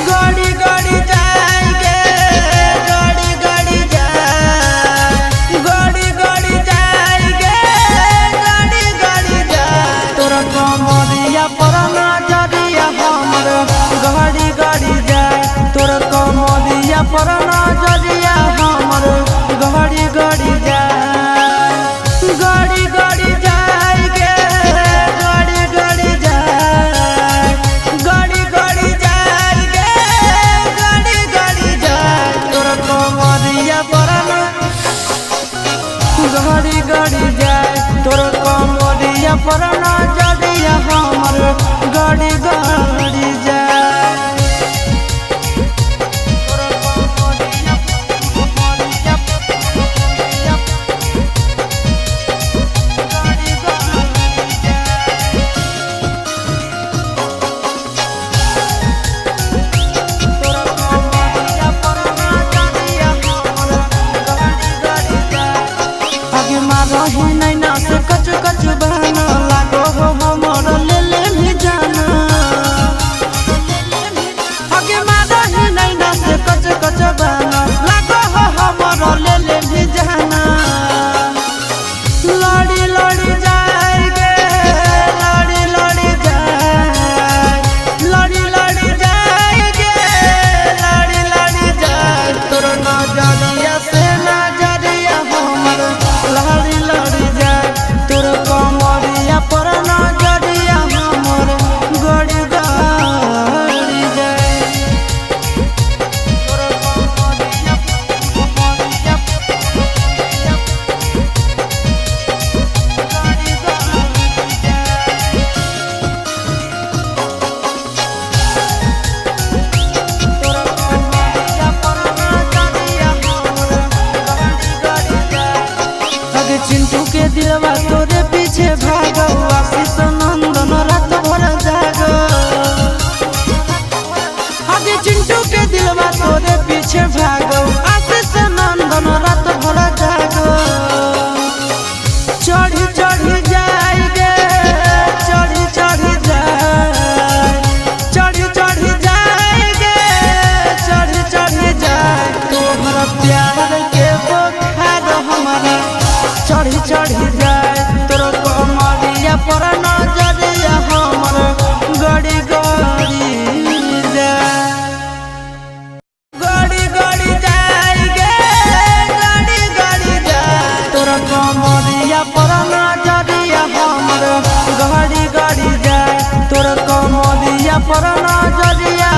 गड़ी गड़ी जाएंगे गड़ी गड़ी जाए गड़ी गड़ी जाएंगे गड़ी गड़ी जाए तोरा कमरिया पर नजरिया हमर गड़ी गड़ी जाए तोरा कमरिया पर नजरिया हमर गड़ी गड़ी जाए गड़ी गड़ी जाएंगे गड़ी गड़ी जाए गड़ी गड़ी जाएंगे गड़ी गड़ी जाए तोरा कमरिया पर गड़ी गड़ी जाए तोरा कमरिया पर नजरिया हमर गड़ी गड़ी जाए रही नैना से कच कच बहना लागो हो हमर ले ले भी जाना आगे रही नैना से कच कच बहना लागो हो हमर ले ले भी जाना लड़ी लड़ी जाएंगे लड़ी लड़ी जाए लड़ी लड़ी जाएंगे लड़ी लड़ी जाए तोर नजरिया से नजरिया हमर लड़ी लड़ी जाए तोर कमरिया पर नजरिया हमर गड़ी गड़ी जाए तोर कमरिया गड़ी गड़ी जाए तोर कमरिया पर नजरिया हमर गड़ी गड़ी जाए चिंटू के दिलवा तोरे पीछे भागो आशीष नंदन रात भर जागो आगे चिंटू के दिलवा तोरे पीछे भागो आशीष नंदन रात भर जागो चढ़ी चढ़ी जाएंगे चढ़ी चढ़ी जाए चढ़ी चढ़ी जाएंगे चढ़ी चढ़ी जाए तोहरा प्यार के बुखार हमारा चढ़ी चढ़ी जाए तोर कमरिया पर नजरिया हमर गड़ी गड़ी जाए गड़ी गड़ी जाएंगे गड़ी गड़ी जाए तोर कमरिया पर नजरिया हमर गड़ी गड़ी जाए तोर कमरिया पर नजरिया